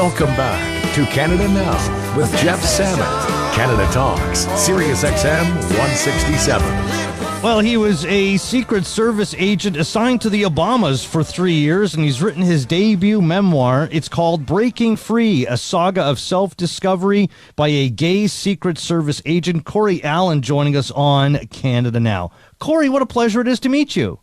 Welcome back to Canada Now with Jeff Sammut. Canada Talks, SiriusXM 167. Well, he was a Secret Service agent assigned to the Obamas for 3 years, and he's written his debut memoir. It's called Breaking Free, a saga of self-discovery by a gay Secret Service agent. Cory Allen joining us on Canada Now. Cory, what a pleasure it is to meet you.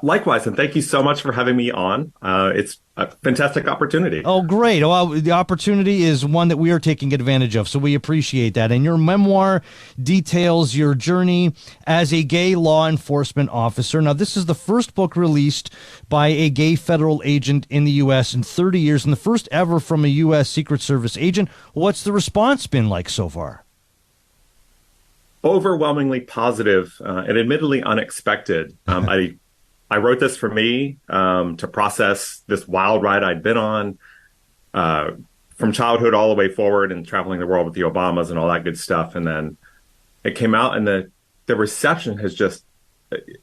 Likewise, and thank you so much for having me on. It's a fantastic opportunity. Oh, great. Well, the opportunity is one that we are taking advantage of, so we appreciate that. And your memoir details your journey as a gay law enforcement officer. Now, this is the first book released by a gay federal agent in the U.S. in 30 years, and the first ever from a U.S. Secret Service agent. What's the response been like so far? Overwhelmingly positive and admittedly unexpected. I wrote this for me to process this wild ride I'd been on from childhood all the way forward and traveling the world with the Obamas and all that good stuff. And then it came out, and the reception has just it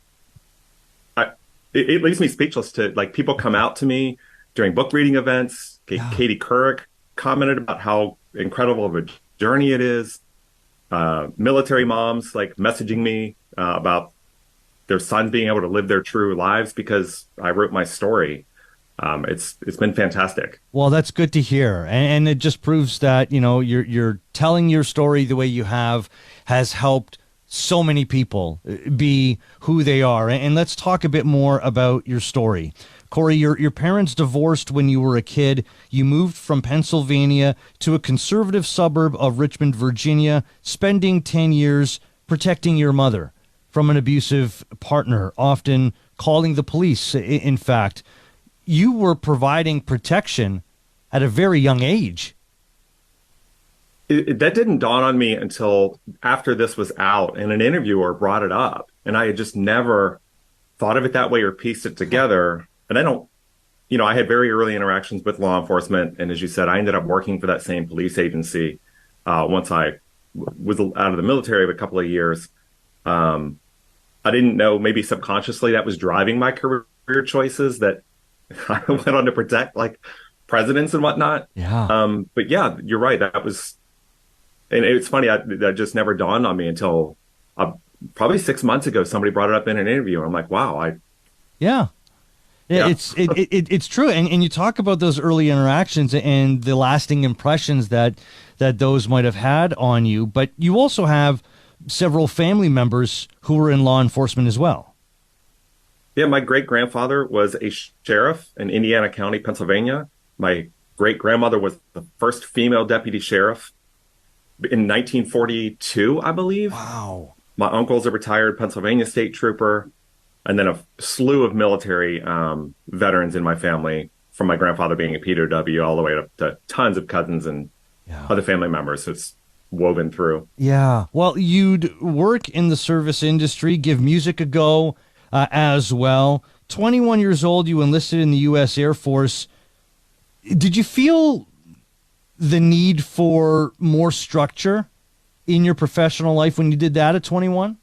leaves me speechless. To like, people come out to me during book reading events. Yeah. Katie Couric commented about how incredible of a journey it is. Military moms like messaging me about their sons being able to live their true lives because I wrote my story. It's been fantastic. Well, that's good to hear, and it just proves that you're telling your story the way you have has helped so many people be who they are. And let's talk a bit more about your story. Cory, your parents divorced when you were a kid. You moved from Pennsylvania to a conservative suburb of Richmond, Virginia, spending 10 years protecting your mother from an abusive partner, often calling the police. In fact, you were providing protection at a very young age. That didn't dawn on me until after this was out and an interviewer brought it up. And I had just never thought of it that way or pieced it together. And I had very early interactions with law enforcement. And as you said, I ended up working for that same police agency once I was out of the military of a couple of years. I didn't know, maybe subconsciously, that was driving my career choices, that I went on to protect like presidents and whatnot. Yeah. But yeah, you're right. That was, and it's funny, that just never dawned on me until probably 6 months ago. Somebody brought it up in an interview, and I'm like, wow. Yeah. It's true. And you talk about those early interactions and the lasting impressions that those might have had on you, but you also have several family members who were in law enforcement as well. Yeah, my great-grandfather was a sheriff in Indiana County, Pennsylvania. My great-grandmother was the first female deputy sheriff in 1942, I believe. Wow. My uncle's a retired Pennsylvania state trooper, and then a slew of military veterans in my family, from my grandfather being a POW all the way to tons of cousins and other family members. So it's woven through. Yeah. Well, you'd work in the service industry, give music a go as well. 21 years old, you enlisted in the U.S. Air Force. Did you feel the need for more structure in your professional life when you did that at 21?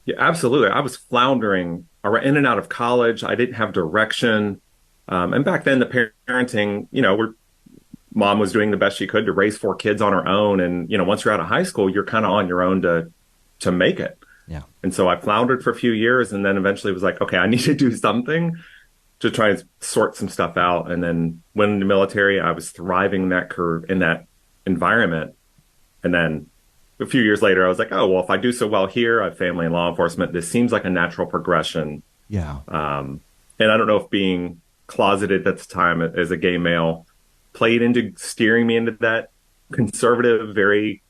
Yeah, absolutely. I was floundering in and out of college. I didn't have direction. And back then, the parenting, mom was doing the best she could to raise 4 kids on her own. And, once you're out of high school, you're kind of on your own to make it. Yeah. And so I floundered for a few years, and then eventually was like, okay, I need to do something to try and sort some stuff out. And then went into the military. I was thriving in that environment. And then a few years later, I was like, oh, well, if I do so well here, I have family in law enforcement, this seems like a natural progression. Yeah. And I don't know if being closeted at the time as a gay male played into steering me into that conservative, very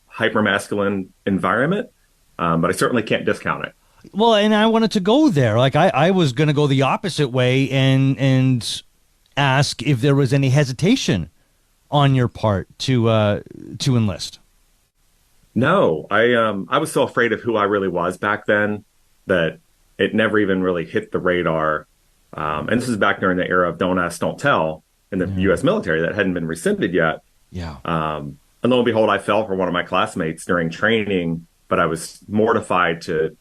hyper-masculine environment. But I certainly can't discount it. Well, and I wanted to go there. Like I was going to go the opposite way and ask if there was any hesitation on your part to enlist. No, I was so afraid of who I really was back then that it never even really hit the radar. And this is back during the era of don't ask, don't tell in the U.S. military that hadn't been rescinded yet. Yeah. And lo and behold, I fell for one of my classmates during training, but I was mortified to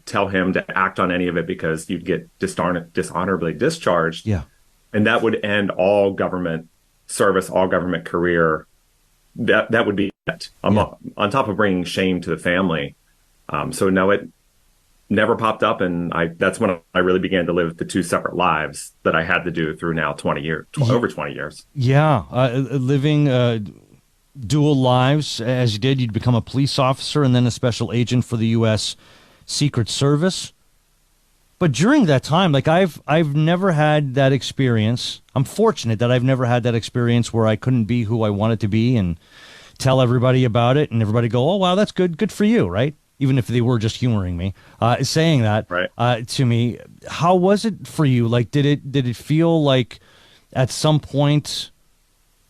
tell him to act on any of it because you'd get dishonorably discharged. Yeah. And that would end all government service, all government career, that would be it. On top of bringing shame to the family. So no, it never popped up. And that's when I really began to live the two separate lives that I had to do through now 20 years, over 20 years. Yeah. Living dual lives as you did. You'd become a police officer and then a special agent for the U.S. Secret Service. But during that time, like I've never had that experience. I'm fortunate that I've never had that experience where I couldn't be who I wanted to be and tell everybody about it and everybody go, oh, wow, that's good. Good for you, right? Even if they were just humoring me, saying that to me. How was it for you? Like, did it feel like at some point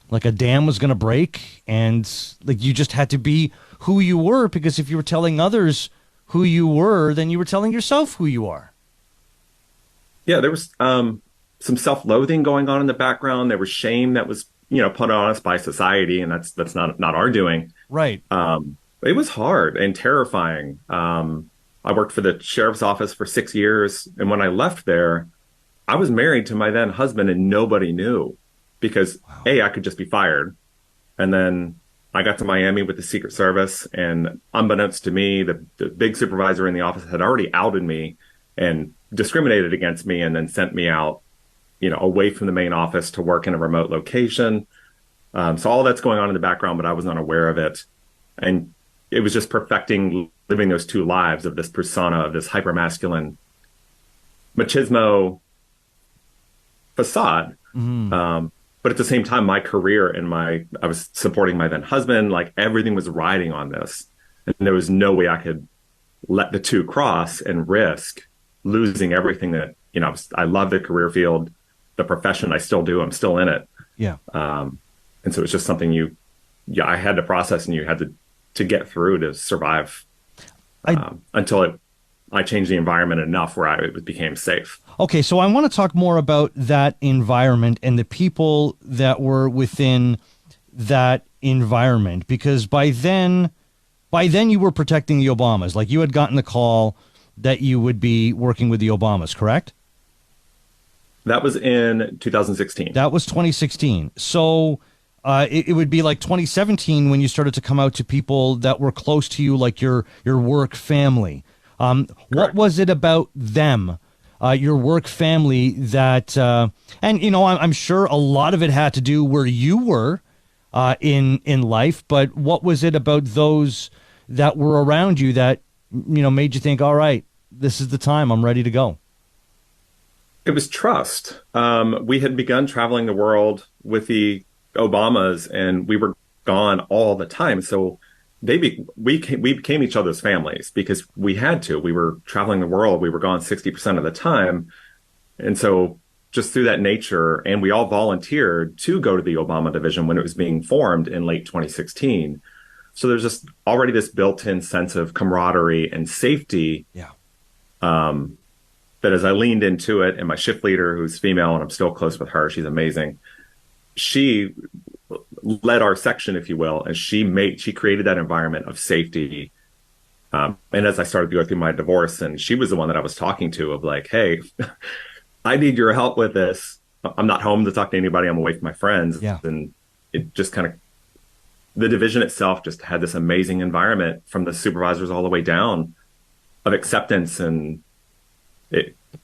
like a dam was going to break and like you just had to be who you were? Because if you were telling others who you were, then you were telling yourself who you are. Yeah, there was some self-loathing going on in the background. There was shame that was, put on us by society, and that's not our doing. Right. It was hard and terrifying. I worked for the sheriff's office for 6 years, and when I left there, I was married to my then husband, and nobody knew because I could just be fired, and then I got to Miami with the Secret Service, and unbeknownst to me, the big supervisor in the office had already outed me and discriminated against me and then sent me out, away from the main office to work in a remote location. So all that's going on in the background, but I was unaware of it. And it was just perfecting living those two lives of this persona of this hypermasculine machismo facade. Mm-hmm. But at the same time, my career and I was supporting my then husband, like everything was riding on this. And there was no way I could let the two cross and risk losing everything that, I love the career field, the profession. I still do. I'm still in it. Yeah. And so it's just something I had to process and you had to get through to survive until I changed the environment enough where it became safe. Okay. So I want to talk more about that environment and the people that were within that environment, because by then you were protecting the Obamas. Like you had gotten the call that you would be working with the Obamas, correct? That was in 2016. That was 2016. So it would be like 2017 when you started to come out to people that were close to you, like your work family. What was it about them, your work family, that, and I'm sure a lot of it had to do where you were in life, but what was it about those that were around you that made you think, all right, this is the time, I'm ready to go? It was trust. We had begun traveling the world with the Obamas, and we were gone all the time. So we became each other's families because we had to. We were traveling the world. We were gone 60% of the time. And so just through that nature, and we all volunteered to go to the Obama division when it was being formed in late 2016. So there's just already this built-in sense of camaraderie and safety. Yeah. That as I leaned into it, and my shift leader, who's female, and I'm still close with her, she's amazing. She led our section, if you will, and she created that environment of safety. And as I started to go through my divorce, and she was the one that I was talking to of like, hey, I need your help with this. I'm not home to talk to anybody. I'm away from my friends. Yeah. And it just kind of, the division itself just had this amazing environment from the supervisors all the way down of acceptance. And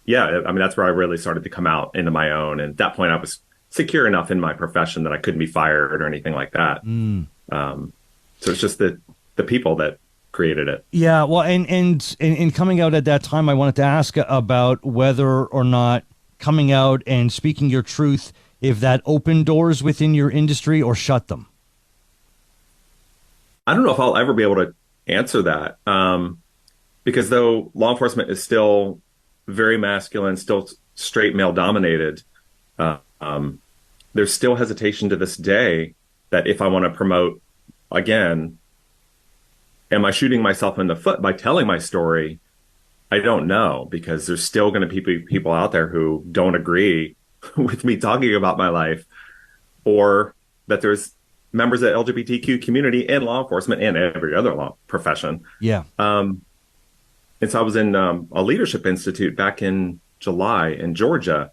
that's where I really started to come out into my own. And at that point I was secure enough in my profession that I couldn't be fired or anything like that. So it's just the people that created it. Yeah. Well, and coming out at that time, I wanted to ask about whether or not coming out and speaking your truth, if that opened doors within your industry or shut them. I don't know if I'll ever be able to answer that. Because though law enforcement is still very masculine, still straight male dominated, there's still hesitation to this day that if I want to promote again, am I shooting myself in the foot by telling my story? I don't know, because there's still going to be people out there who don't agree with me talking about my life, or that there's members of the LGBTQ community and law enforcement and every other law profession. Yeah. And so I was in a leadership institute back in July in Georgia,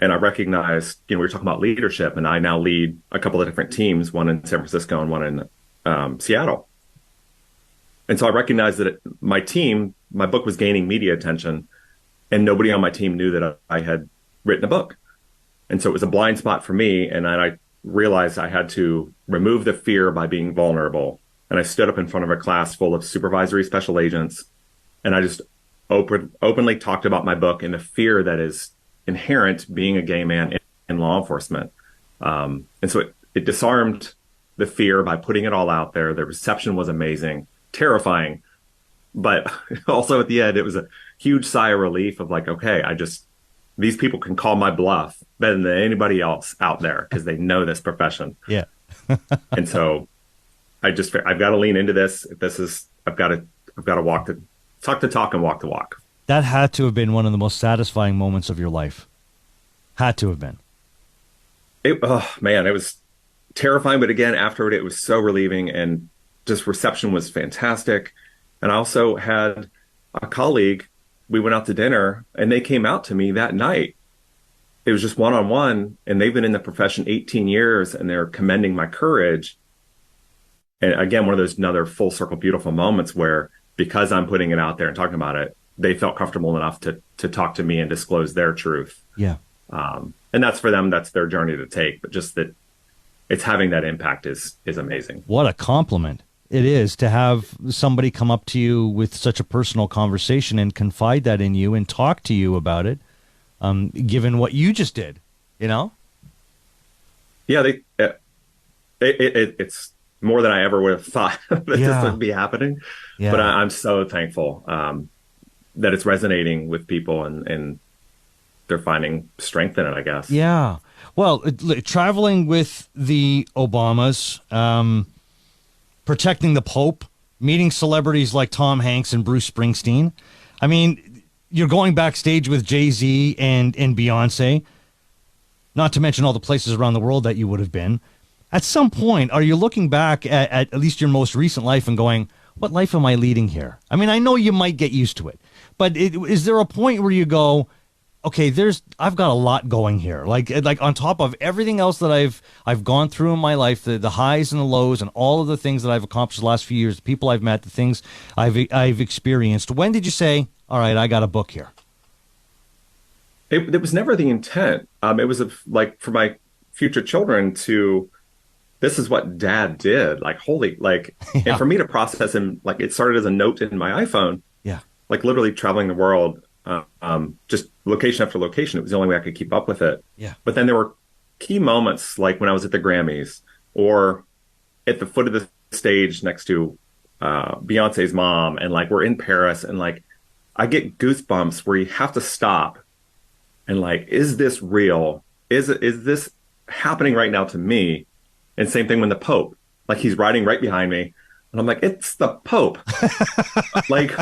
And I recognized, we were talking about leadership, and I now lead a couple of different teams, one in San Francisco and one in Seattle. And so I recognized that my book was gaining media attention, and nobody on my team knew that I had written a book. And so it was a blind spot for me. And then I realized I had to remove the fear by being vulnerable. And I stood up in front of a class full of supervisory special agents, and I just openly talked about my book and the fear that is inherent being a gay man in law enforcement. And so it disarmed the fear by putting it all out there. The reception was amazing, terrifying, but also at the end, it was a huge sigh of relief of like, okay, these people can call my bluff better than anybody else out there because they know this profession. Yeah. And so I've got to lean into this. I've got to talk the talk and walk the walk. That had to have been one of the most satisfying moments of your life. Had to have been. Oh man, it was terrifying, but again, afterward, it was so relieving, and just reception was fantastic. And I also had a colleague, we went out to dinner, and they came out to me that night. It was just one-on-one, and they've been in the profession 18 years, and they're commending my courage. And again, one of those another full circle beautiful moments where, because I'm putting it out there and talking about it, they felt comfortable enough to talk to me and disclose their truth. Yeah. And that's for them, that's their journey to take. But just that it's having that impact is amazing. What a compliment it is to have somebody come up to you with such a personal conversation and confide that in you and talk to you about it, given what you just did, Yeah, it's more than I ever would have thought that this would be happening. Yeah. But I'm so thankful that it's resonating with people and they're finding strength in it, I guess. Yeah. Well, traveling with the Obamas, protecting the Pope, meeting celebrities like Tom Hanks and Bruce Springsteen. I mean, you're going backstage with Jay-Z and Beyonce, not to mention all the places around the world that you would have been. At some point, are you looking back at least your most recent life and going, what life am I leading here? I mean, I know you might get used to it, but is there a point where you go, okay, I've got a lot going here. Like on top of everything else that I've gone through in my life, the highs and the lows and all of the things that I've accomplished the last few years, the people I've met, the things I've experienced. When did you say, all right, I got a book here? It was never the intent. It was like for my future children this is what Dad did. Like, holy, like, yeah. And for me to process him, like it started as a note in my iPhone. Yeah. Like literally traveling the world. Just location after location. It was the only way I could keep up with it. Yeah. But then there were key moments, like when I was at the Grammys or at the foot of the stage next to Beyonce's mom, and like we're in Paris, and like I get goosebumps where you have to stop and like, is this real? Is this happening right now to me? And same thing when the Pope, like he's riding right behind me. And I'm like, it's the Pope. Like,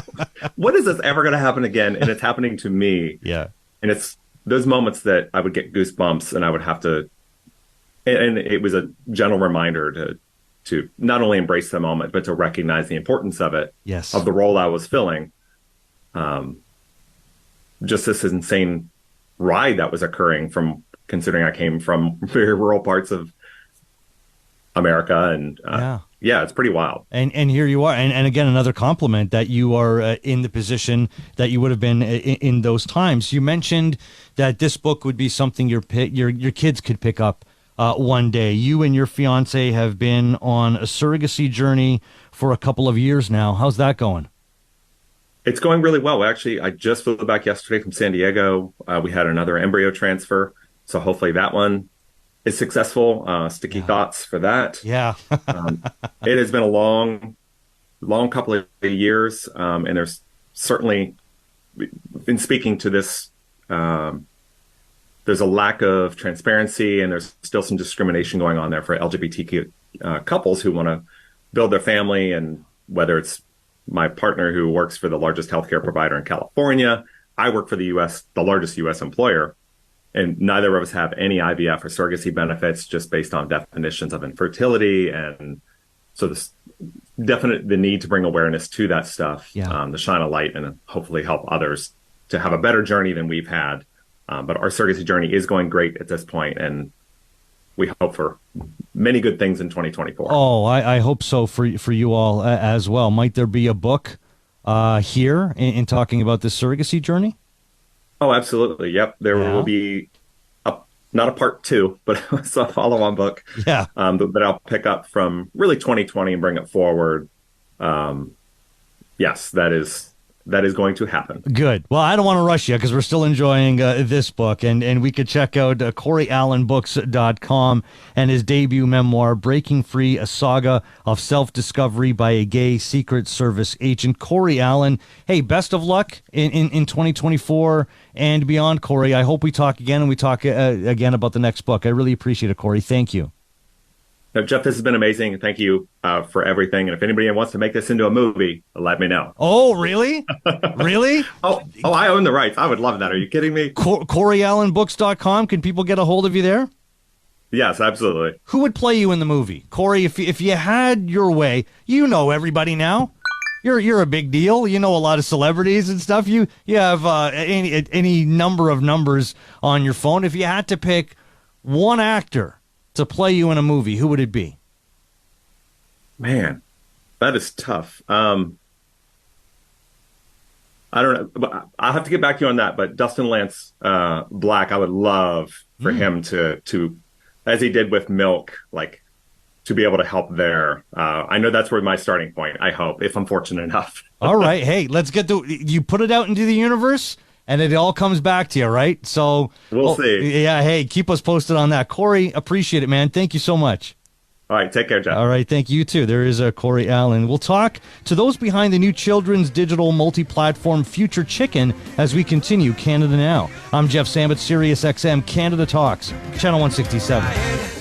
when is this ever going to happen again? And it's happening to me. Yeah. And it's those moments that I would get goosebumps, and I would have to, and it was a gentle reminder to not only embrace the moment, but to recognize the importance of it. Yes. Of the role I was filling. Just this insane ride that was occurring, from considering I came from very rural parts of America, and yeah, it's pretty wild. And here you are, and again, another compliment that you are in the position that you would have been in those times. You mentioned that this book would be something your kids could pick up one day. You and your fiance have been on a surrogacy journey for a couple of years now. How's that going? It's going really well. Actually, I just flew back yesterday from San Diego. We had another embryo transfer, so hopefully that one is successful. Sticky thoughts for that. Yeah. It has been a long couple of years. And there's certainly, in speaking to this, there's a lack of transparency, and there's still some discrimination going on there for LGBTQ couples who want to build their family. And whether it's my partner who works for the largest healthcare provider in California, I work for the largest U.S. employer. And neither of us have any IVF or surrogacy benefits, just based on definitions of infertility. And so the need to bring awareness to that stuff, to shine a light and hopefully help others to have a better journey than we've had. But our surrogacy journey is going great at this point, and we hope for many good things in 2024. Oh, I hope so for you all as well. Might there be a book here in talking about this surrogacy journey? Oh, absolutely. Yep. There will be not a part 2, but it's a follow-on book. Yeah. That I'll pick up from really 2020 and bring it forward. Yes, that is going to happen. Good. Well, I don't want to rush you because we're still enjoying this book, and we could check out CoryAllenBooks.com and his debut memoir, Breaking Free, a saga of self-discovery by a gay Secret Service agent. Cory Allen, hey, best of luck in 2024 and beyond, Cory. I hope we talk again, and we talk again about the next book. I really appreciate it, Cory. Thank you. Jeff, this has been amazing. Thank you for everything. And if anybody wants to make this into a movie, let me know. Oh, really? Really? Oh, I own the rights. I would love that. Are you kidding me? CoryAllenBooks.com. Can people get a hold of you there? Yes, absolutely. Who would play you in the movie? Cory, if you had your way, you know everybody now. You're a big deal. You know a lot of celebrities and stuff. You have any number of numbers on your phone. If you had to pick one actor to play you in a movie, who would it be? Man, that is tough. I don't know. But I'll have to get back to you on that. But Dustin Lance Black, I would love for him to, as he did with Milk, like to be able to help there. I know that's where my starting point, I hope, if I'm fortunate enough. All right. Hey, let's get you put it out into the universe, and it all comes back to you, right? So we'll see. Yeah, hey, keep us posted on that. Cory, appreciate it, man. Thank you so much. All right, take care, Jeff. All right, thank you too. There is Cory Allen. We'll talk to those behind the new children's digital multi-platform Future Chicken as we continue Canada Now. I'm Jeff Sammut, SiriusXM Canada Talks, Channel 167.